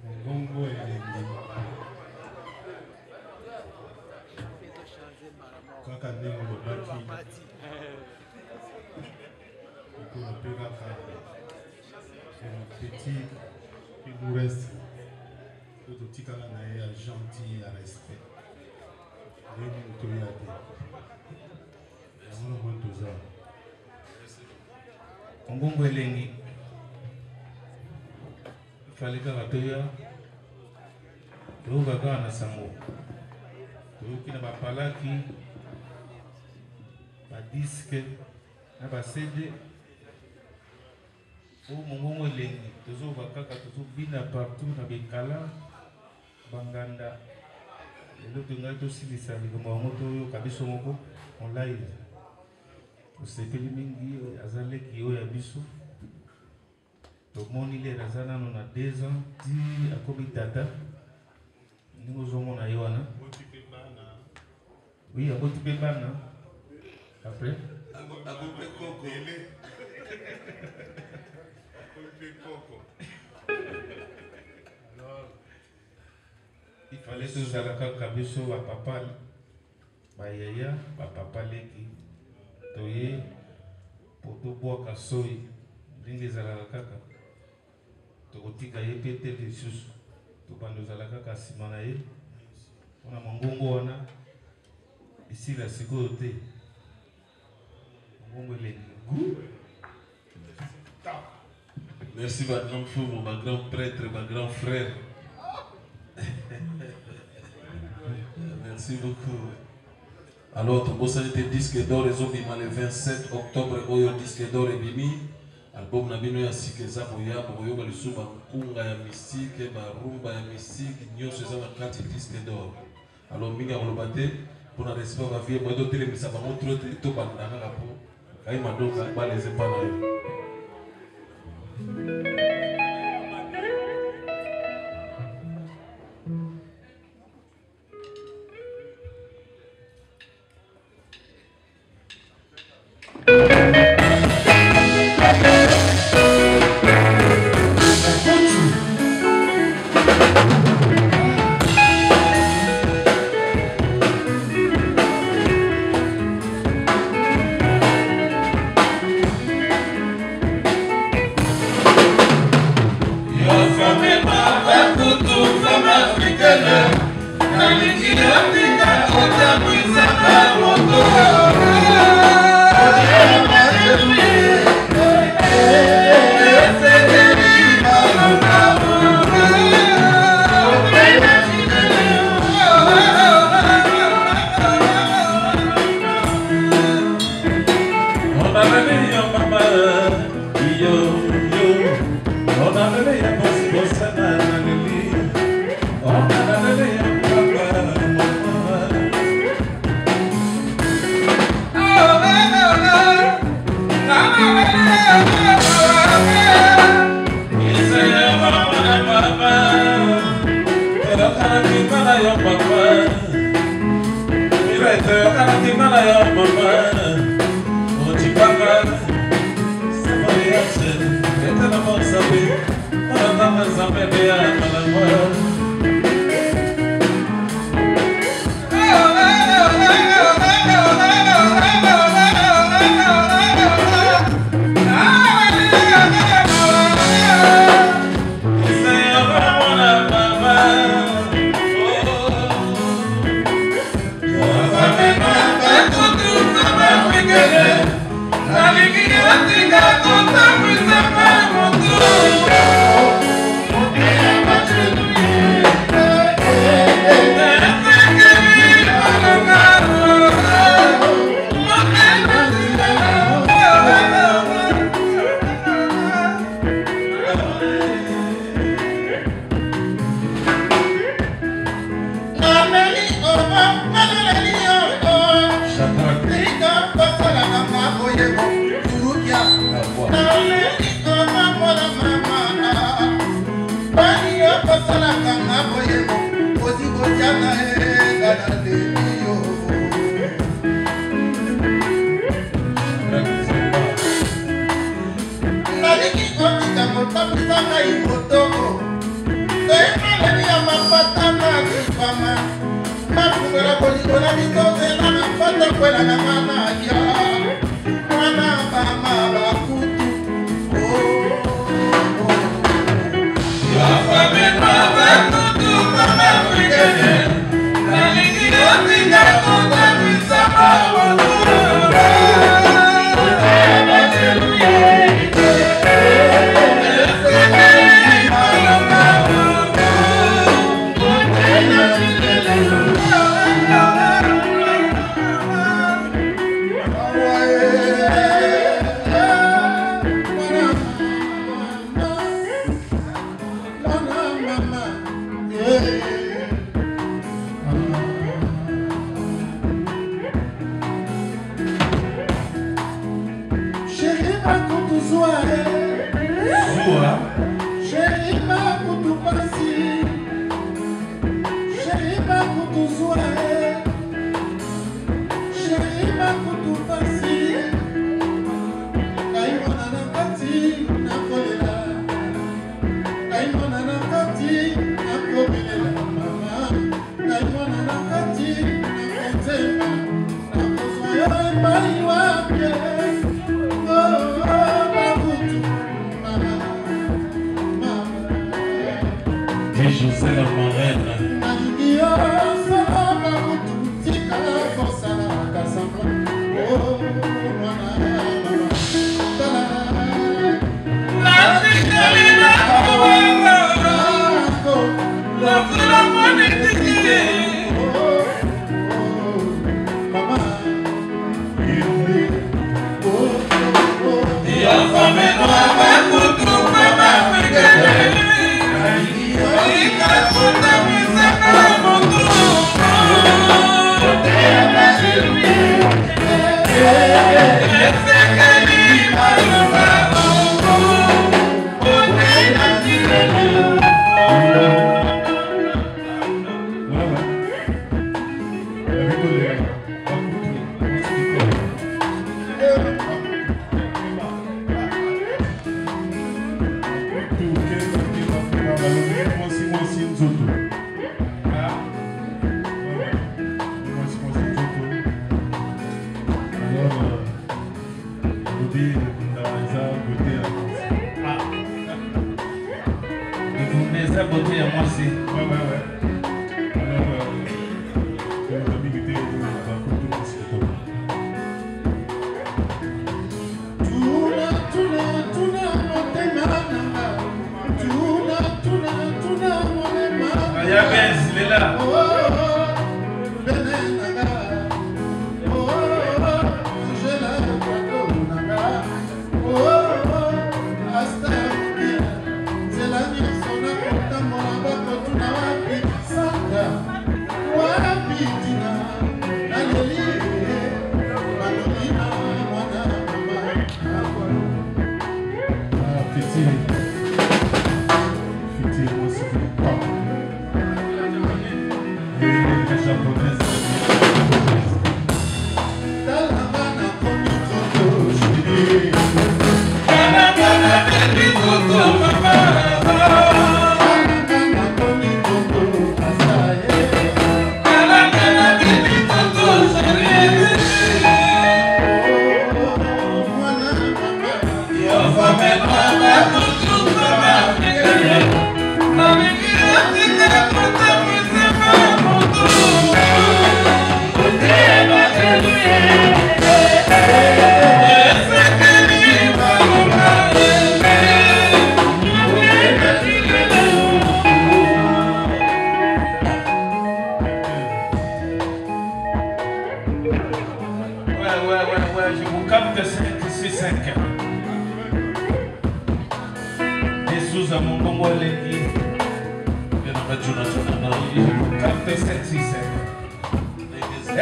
Mongongo et kaka ndenge lobaki petit il nous reste tout tikala na ya gentil à respect et nous to ya te on tout ça Mongongo elengi fallait kaka toya to kaka na sango to kina bapalaki ba disque na ba CD o Mongongo elengi tozo bakaka tozo bina partout na bekala banganda lelo tunga to silisa likomba moto yo kabiso moko on live osepeli mingi azaleki oyo ya biso tomoni le razana no na 2 ans ti akomi tata ndingo zomona ye wana oui aboti pe bana après akomi koko il fallait que zalaka kabiso ba papa ba yaya ba papa leki toye poto boka soyi ndenge zalaka kaka tokotika ye pe te lisusu tobanda ozalaka kaka nsima na ye mpona mongongo wana esila sikoyo te mongongo elengi gu. Merci ma grande fou, ma grand prêtre, ma grand frère. Merci beaucoup. Alors, tu as été disque d'or et Zobima le 27 octobre, Oyo disque d'or et Bimi. Album Nabino ya Sikeza Boya, Boyo Balisuba, Kunga ya mystique, Barumba ya mystique, Nyo Sezama 4 disque d'or. Alors, Minga Rolobate, pour la recevoir ma vie, moi d'autres les savants, trop de bandana la peau. Quand il m'a donc pas les épanailles. Thank you. batanga kifama mafungela kolikola bitozela na foto kwela na mama ya mwana mama bakutu Yafamema bakutu mama mwigene nalingi yotinga kuta misama wadura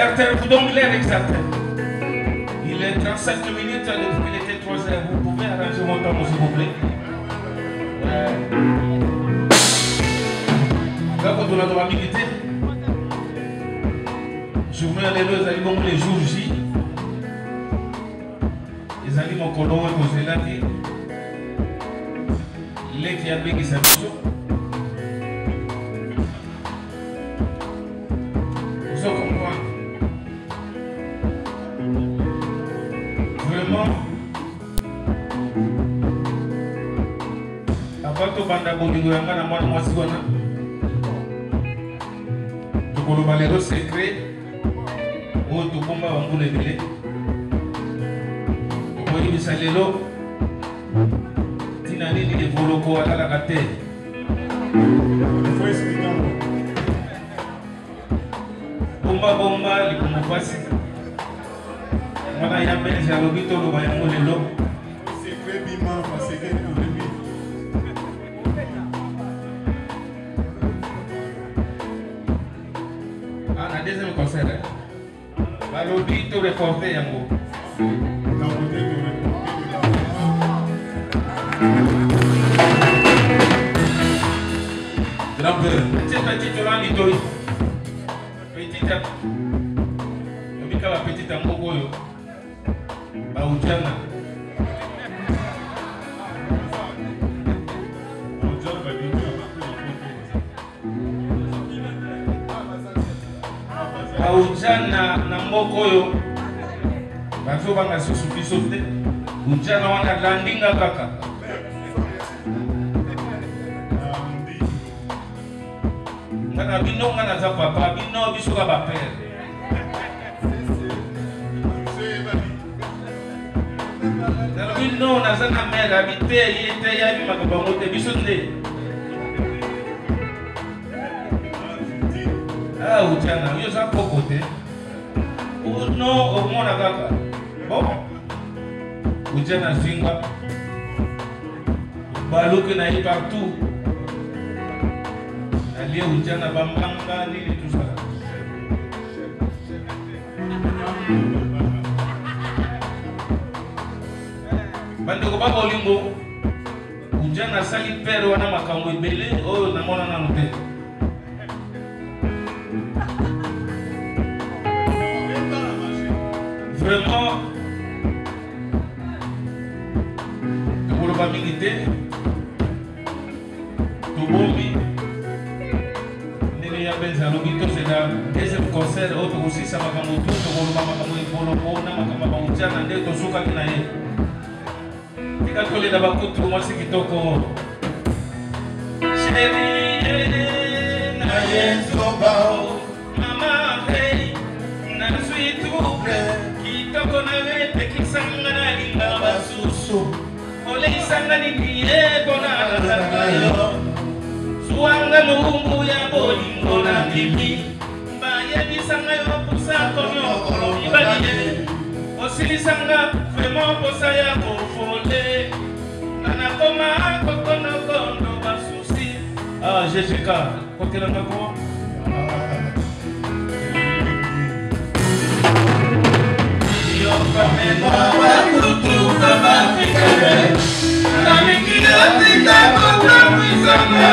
RTL vous donne l'air exact. Il est 35 minutes depuis qu'il était 3 heures. Vous pouvez arranger mon temps, s'il vous plaît. Là, quand on a droit à militer, je vous mets à l'éloge, les jours J. Les amis m'ont coloré pour cela qui les qui avaient qui s'habillent. Vous en comprenez? Vraiment, avant de banda bolingo yanga na mwana mwasi wana, tokoloba lelo secret oyo tokomba bambula ebele. Tokoyebisa lelo tina nini evoloko atalaka te. Bomba likungu pasi mwana ya benzi alobi toloba yango lelo. Na deuxième concert balobi to reporter yango. Grand-père. Petit Olan Litoi. Petit à Omika la petite Ambogoyo. Baoudjana. Baoudjana na Mbogoyo. Bazo banga susu biso te. Baoudjana wana landinga kaka. Ngana bino ngana za papa bino biso ka ba père. Ngana bino na za na mère habité yete ya bi makaba mote biso nde. Ah ujana yo za pokote. Uno omona kaka. Bon. Ujana zinga. Baluke na yi partout. Aliye ujana bambanga nini tout ça. Bandeko baba olingo ujana sali père wana makambo ebele oyo namona nanu te. Vraiment tokoloba mingi te tobombi. C'est un deuxième concert autre aussi ça va comme tout le monde va na makambo ujana ndio tozuka kina yeye tika tole na bakutu mwasi kitoko chérie na yeso bao mama hey na suis trouble kitoko na vete kisanga na linga basusu ole isanga ni nie bona la Suanga lungu ya bolingo na mimi Mbaye bisanga yo pusa konyo kolo ibaliye Osilisanga vraiment posa ya kofole Nana koma kokono kondo basusi Ah Jessica, kote langa ko Yo kameno wakutu kama fikere Na mikila tika kota mwisanga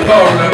Victor